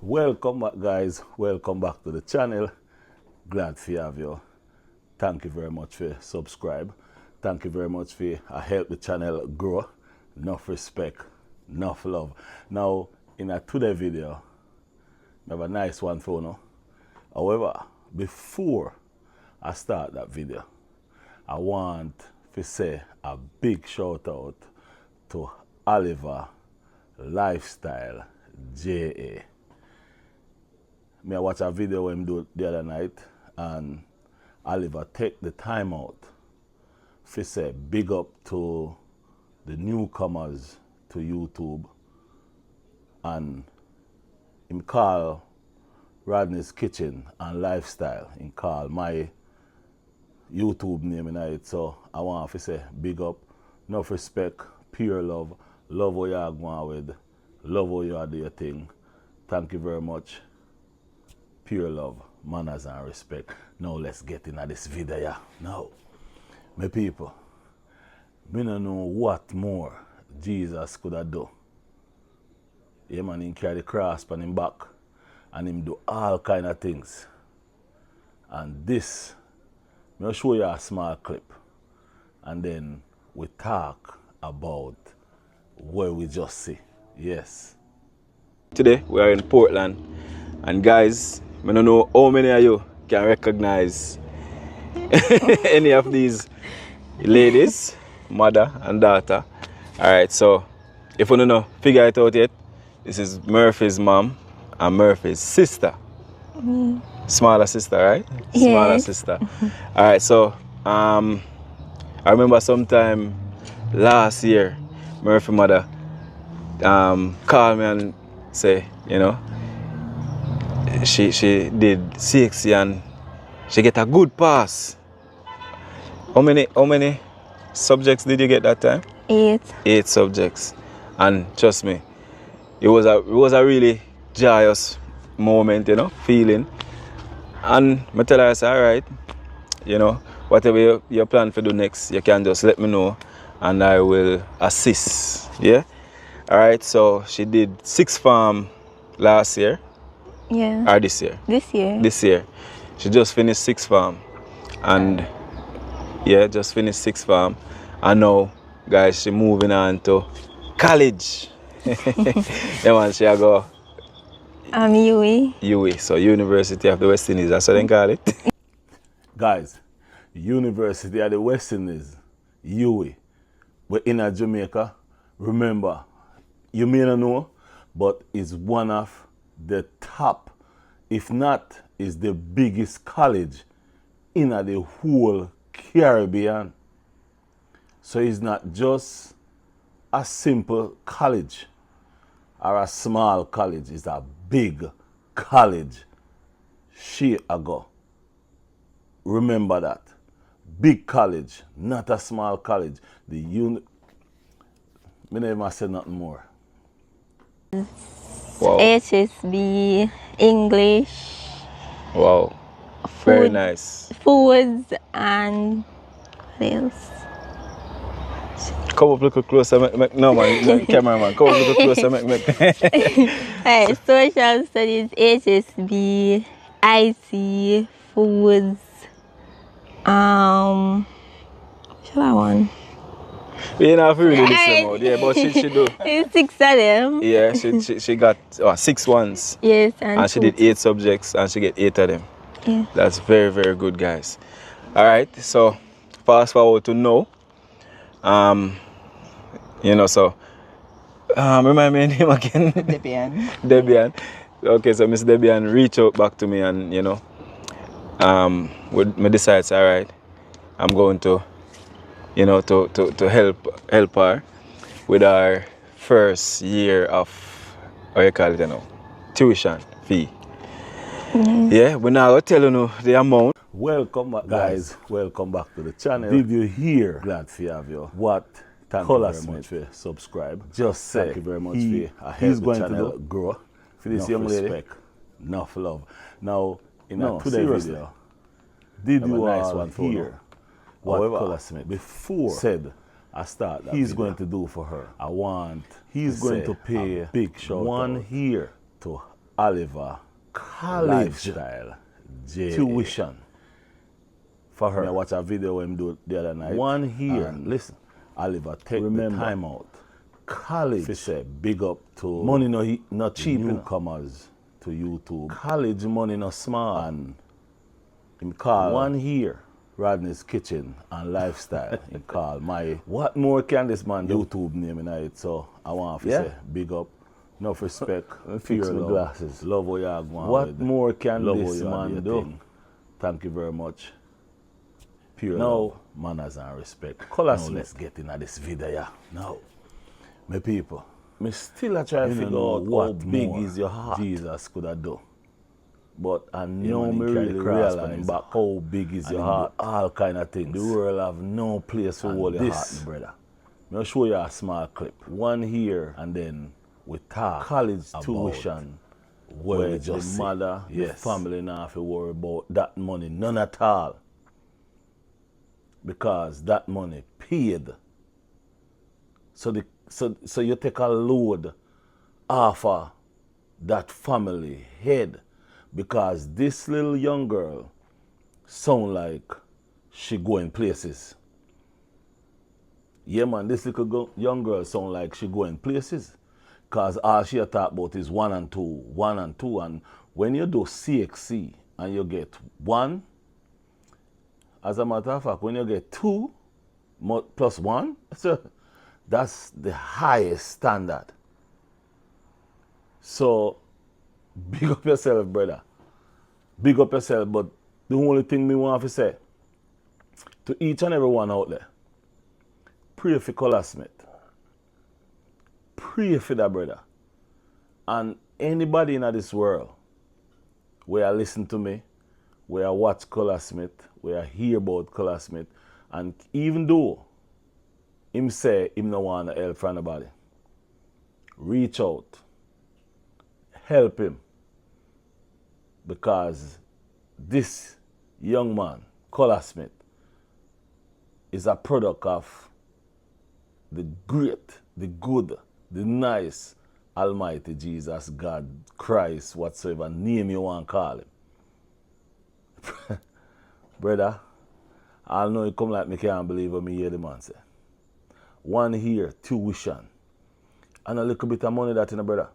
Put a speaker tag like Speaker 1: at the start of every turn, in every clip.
Speaker 1: Welcome back, guys. Welcome back to the channel. Glad to have you. Thank you very much for subscribe. Thank you very much for help the channel grow. Enough respect, enough love. Now, in a today video, I have a nice one for you. However, before I start that video, I want to say a big shout out to Oliver Lifestyle JA. I watch a video when him do the other night, and Oliver take the time out to say big up to the newcomers to YouTube, and him call Rodney's Kitchen and Lifestyle. Him call my YouTube name in it. So I want to say big up, enough respect, pure love, love what you are going with, love what you are doing your thing. Thank you very much. Pure love, manners and respect. Now let's get into this video. Yeah. Now, my people, I don't know what more Jesus could have done. Yeah, man, he carry the cross on him back and him do all kind of things. And this, I'll show you a small clip, and then we talk about what we just see. Yes.
Speaker 2: Today we are in Portland, and guys, I don't know how many of you can recognize any of these ladies, mother and daughter. Alright, so if you don't know, figure it out yet, this is Murphy's mom and Murphy's sister. Smaller sister, right?
Speaker 3: Yes.
Speaker 2: Smaller sister. Alright, so I remember sometime last year, Murphy mother called me and say, you know, she did CXC and she get a good pass. How many subjects did you get that time?
Speaker 3: 8.
Speaker 2: 8 subjects. And trust me, it was a really joyous moment, you know, feeling. And I tell her, I said, all right, you know, whatever you plan to do next, you can just let me know and I will assist. Yeah? All right, so she did 6th form last year.
Speaker 3: Yeah.
Speaker 2: Or this year?
Speaker 3: This year.
Speaker 2: This year. She just finished 6th form. And yeah, just finished 6th form. And now, guys, she moving on to college. Yeah, man, she go
Speaker 3: UE.
Speaker 2: UE, so University of the West Indies, that's what they call it.
Speaker 1: Guys, University of the West Indies, UE. We're in Jamaica. Remember, you may not know, but it's one of the top, if not, is the biggest college in the whole Caribbean. So it's not just a simple college or a small college, it's a big college. Chicago. Remember that. Big college, not a small college. The I never said nothing more.
Speaker 2: Wow.
Speaker 3: HSB, English,
Speaker 2: Wow. Very
Speaker 3: Food.
Speaker 2: nice.
Speaker 3: foods, and what else?
Speaker 2: Come up a little closer, no man, cameraman, come up a little closer,
Speaker 3: Alright, social studies, HSB, IT, foods, what's that one?
Speaker 2: We don't have to really listen about, yeah, but she do.
Speaker 3: It's 6 of them.
Speaker 2: Yeah, she got 6 ones.
Speaker 3: Yes,
Speaker 2: And she did 8 subjects and she get 8 of them.
Speaker 3: Yeah.
Speaker 2: That's very, very good, guys. Alright, so fast forward to now. You know, so remind me your name again. Debian. Okay, so Miss Debian reached out back to me, and you know, me decides, all right, I'm going to, you know, to help her with our first year of, how you call it, you know, tuition fee. Yeah, we're now going to tell you the amount.
Speaker 1: Welcome back, guys. Welcome back to the channel. Did you hear? Glad to have you. What? Colaz very much for subscribe. Just say thank you very much for he's going to grow. For this young lady, respect, enough love. Now, in a today video, did you nice one hear what Colaz before said I start that he's going to do for her? I want he's going to pay a big shout one here to Oliver
Speaker 2: College
Speaker 1: lifestyle
Speaker 2: tuition for her.
Speaker 1: I watch a video when him do the other night.
Speaker 2: 1 year.
Speaker 1: And listen, Oliver take
Speaker 2: Remember,
Speaker 1: the time out.
Speaker 2: College.
Speaker 1: He say big up to
Speaker 2: Money not cheap.
Speaker 1: newcomers to YouTube.
Speaker 2: College money not small.
Speaker 1: And him call
Speaker 2: 1 year.
Speaker 1: Rodney's Kitchen and Lifestyle. Him call my
Speaker 2: What more can this man do?
Speaker 1: YouTube name in it. So I want to
Speaker 2: Yeah.
Speaker 1: say big up, enough respect,
Speaker 2: Fix
Speaker 1: fear
Speaker 2: my
Speaker 1: love,
Speaker 2: glasses.
Speaker 1: love what you are going
Speaker 2: What
Speaker 1: with.
Speaker 2: more can
Speaker 1: Love
Speaker 2: this
Speaker 1: how you are
Speaker 2: man
Speaker 1: your
Speaker 2: do?
Speaker 1: thing. Thank you very much. Pure
Speaker 2: Now,
Speaker 1: love, manners and respect.
Speaker 2: Colaz,
Speaker 1: Now let's get into this video. Yeah. Now, my people,
Speaker 2: Me still a try to
Speaker 1: you
Speaker 2: figure
Speaker 1: know
Speaker 2: out
Speaker 1: what
Speaker 2: how big
Speaker 1: more
Speaker 2: is your heart.
Speaker 1: Jesus could have done.
Speaker 2: But I
Speaker 1: You
Speaker 2: know
Speaker 1: know,
Speaker 2: me
Speaker 1: he carry
Speaker 2: really
Speaker 1: the cross on him
Speaker 2: realize
Speaker 1: back.
Speaker 2: how big is
Speaker 1: And
Speaker 2: your
Speaker 1: him do
Speaker 2: heart.
Speaker 1: all kind of things.
Speaker 2: The world have no place to
Speaker 1: And
Speaker 2: hold your
Speaker 1: this,
Speaker 2: heart, my brother.
Speaker 1: I'll show you a small clip.
Speaker 2: 1 year
Speaker 1: And then we talk
Speaker 2: college
Speaker 1: about
Speaker 2: tuition
Speaker 1: where
Speaker 2: where
Speaker 1: we
Speaker 2: the
Speaker 1: just see.
Speaker 2: mother, the
Speaker 1: Yes.
Speaker 2: family not have to worry about that money, none at all. Because that money paid. So you take a load off of that family head, because this little young girl sound like she going places. Yeah, man, this little young girl sound like she going places. Because all she talk about is 1 and 2, 1 and 2. And when you do CXC and you get 1, as a matter of fact, when you get 2 plus 1, so that's the highest standard. So, big up yourself, brother. Big up yourself. But the only thing me want to say to each and every one out there, pray for Colaz Smith. Pray for that brother. And anybody in this world where listen to me, where watch Colaz Smith, where hear about Colaz Smith, and even though him say him no want to help for anybody, reach out. Help him. Because this young man, Colaz Smith, is a product of the great, the good, the nice, almighty Jesus, God, Christ, whatsoever name you want to call him. Brother, I know you come like me can't believe what me hear the man say. 1 year, tuition. And a little bit of money that in a brother.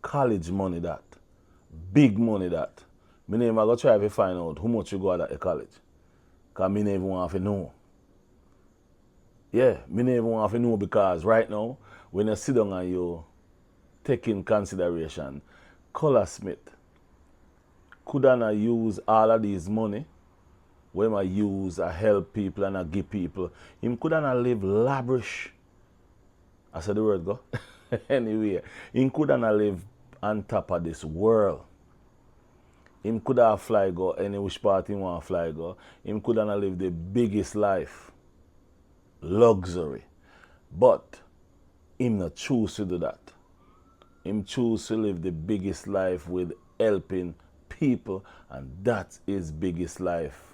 Speaker 2: College money that. Big money that. Me never go try to find out how much you got at the college. Because me never want to know. Yeah, me never want to know, because right now, when you sit down and you take in consideration, Colaz Smith could not use all of these money when I use I help people and I give people. Him could not live lavish. I said the word go. Anyway, him could not live on top of this world. Him could have fly go any which part he want to fly go. Him could not live the biggest life. Luxury. But him not choose to do that. Him choose to live the biggest life with helping people, and that is biggest life.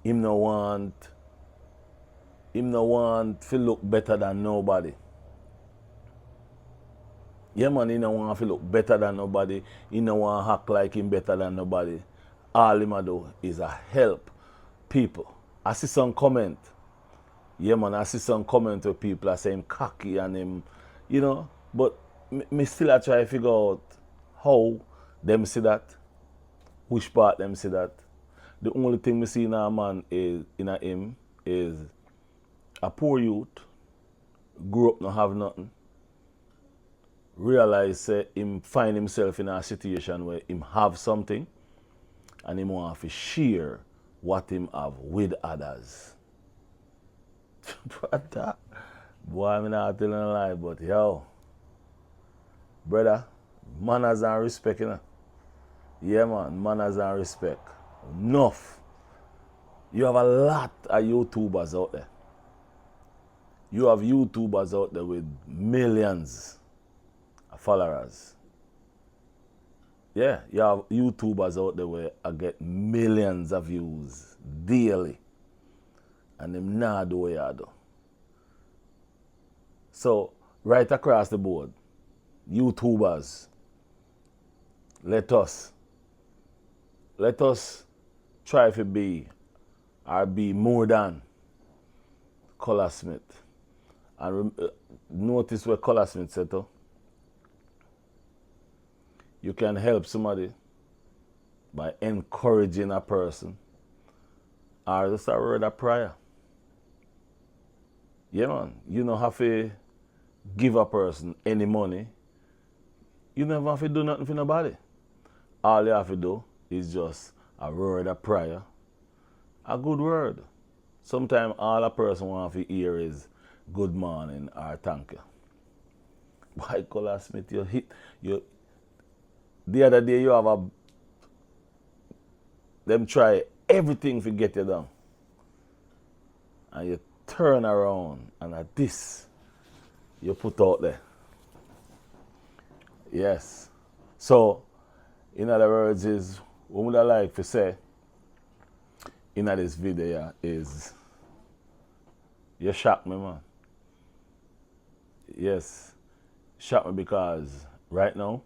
Speaker 2: Him no want to look better than nobody. Yeah, man, he no want to look better than nobody. He no want to act like him better than nobody. All him do is a help people. I see some comment. Yeah, man, I see some comment where people are saying cocky and him, you know. But me still I try to figure out how them see that, which part them see that. The only thing me see in a man is him is a poor youth, grew up not have nothing, realize him find himself in a situation where him have something and him want to share what him have with others. Brother, boy, I'm not telling a lie, but yo, brother, manners and respect, you know. Yeah, man, manners and respect. Enough. You have a lot of YouTubers out there. You have YouTubers out there with millions of followers. Yeah, you have YouTubers out there where I get millions of views daily. And them not do what you do. So, right across the board,
Speaker 1: YouTubers, let us try to be or be more than Colaz Smith. And notice what Colaz Smith said too. You can help somebody by encouraging a person or just a word of prayer. Yeah, man. You don't have to give a person any money. You never have to do nothing for nobody. All you have to do is just a word of prayer, a good word. Sometimes all a person wants to hear is good morning or thank you. Why, Colaz Smith, the other day you have them try everything to get you down. And you turn around and at this you put out there. Yes. So, in other words, is what would I like to say in this video is you shocked me, man. Yes. Shocked me because right now,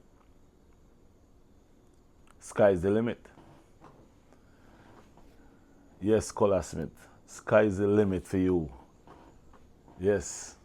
Speaker 1: sky's the limit. Yes, Colaz Smith. Sky's the limit for you. Yes.